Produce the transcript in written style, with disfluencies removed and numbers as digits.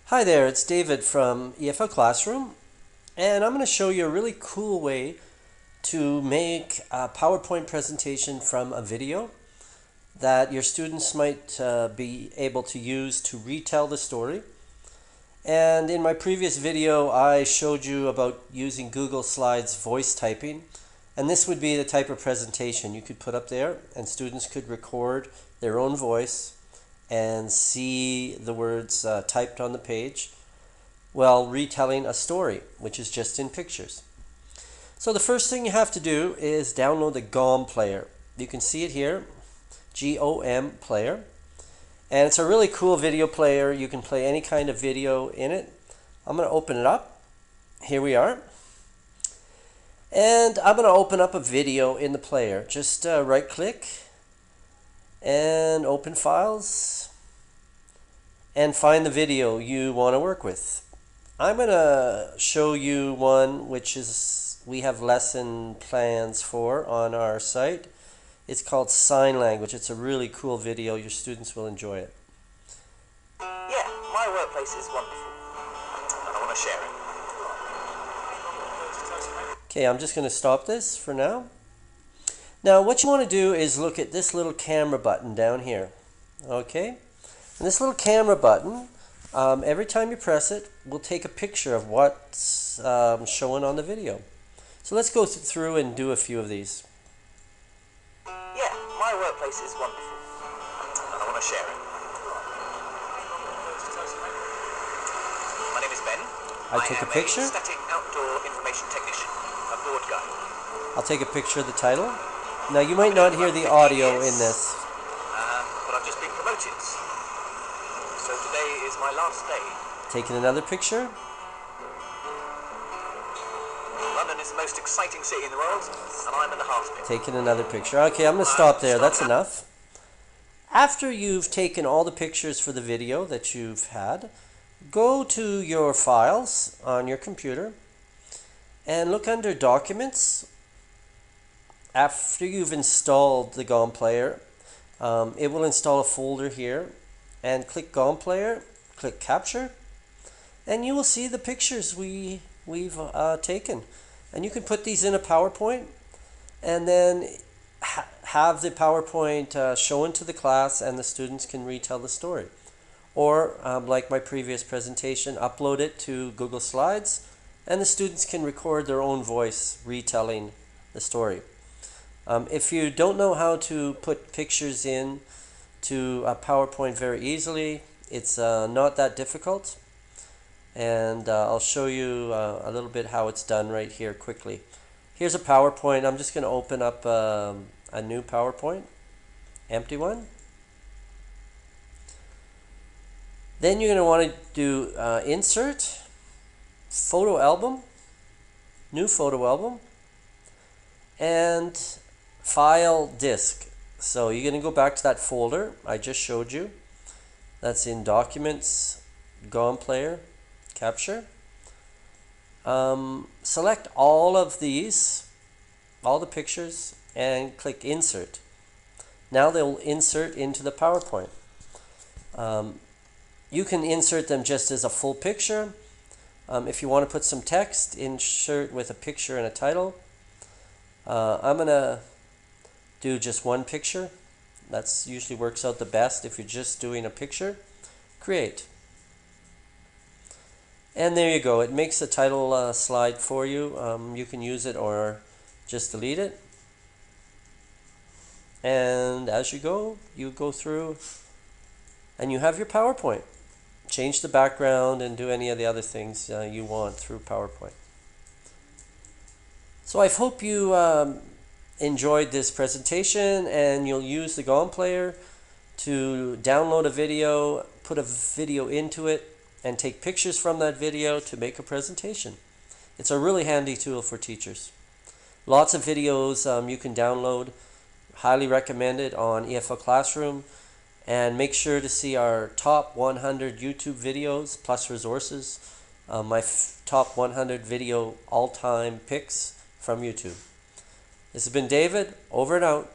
Hi there, it's David from EFL Classroom, and I'm going to show you a really cool way to make a PowerPoint presentation from a video that your students might be able to use to retell the story. And in my previous video, I showed you about using Google Slides voice typing, and this would be the type of presentation you could put up there, and students could record their own voice and see the words typed on the page while retelling a story, which is just in pictures. So the first thing you have to do is download the GOM player. You can see it here, GOM player. And it's a really cool video player. You can play any kind of video in it. I'm going to open it up. Here we are. And I'm going to open up a video in the player. Just right click and open files and find the video you want to work with. I'm going to show you one which is we have lesson plans for on our site. It's called Sign Language. It's a really cool video. Your students will enjoy it. Yeah, my workplace is wonderful and I want to share it. Okay, I'm just going to stop this for now. Now what you want to do is look at this little camera button down here. Okay, and this little camera button, every time you press it, will take a picture of what's showing on the video. So let's go through and do a few of these. Yeah, my workplace is wonderful and I want to share it. My name is Ben. I take a picture. I am a static outdoor information technician, a board guy. I'll take a picture of the title. Now you might not hear the audio in this. But I've just been promoted. So today is my last day. Taking another picture. London is the most exciting city in the world, and I'm in the heart of it. Taking another picture. Okay, I'm going to stop there. That's enough. After you've taken all the pictures for the video that you've had, go to your files on your computer and look under Documents. After you've installed the GOM player, it will install a folder here, and click GOM player, click Capture, and you will see the pictures we've taken. And you can put these in a PowerPoint and then have the PowerPoint shown to the class, and the students can retell the story. Or, like my previous presentation, upload it to Google Slides, and the students can record their own voice retelling the story. If you don't know how to put pictures in to a PowerPoint very easily, it's not that difficult. And I'll show you a little bit how it's done right here quickly. Here's a PowerPoint. I'm just going to open up a new PowerPoint, empty one. Then you're going to want to do Insert, Photo Album, New Photo Album, and File Disk. So you're going to go back to that folder I just showed you. That's in Documents, GOM Player, Capture. Select all of these, all the pictures, and click Insert. Now they'll insert into the PowerPoint. You can insert them just as a full picture. If you want to put some text, insert with a picture and a title. I'm going to do just one picture. That's usually works out the best if you're just doing a picture. Create. And there you go. It makes a title slide for you. You can use it or just delete it. And as you go through and you have your PowerPoint. Change the background and do any of the other things you want through PowerPoint. So I hope you enjoyed this presentation, and you'll use the GOM player to download a video, put a video into it, and take pictures from that video to make a presentation. It's a really handy tool for teachers. Lots of videos you can download. Highly recommended on EFL Classroom. And make sure to see our top 100 YouTube videos plus resources. My top 100 video all-time picks from YouTube. This has been David, over and out.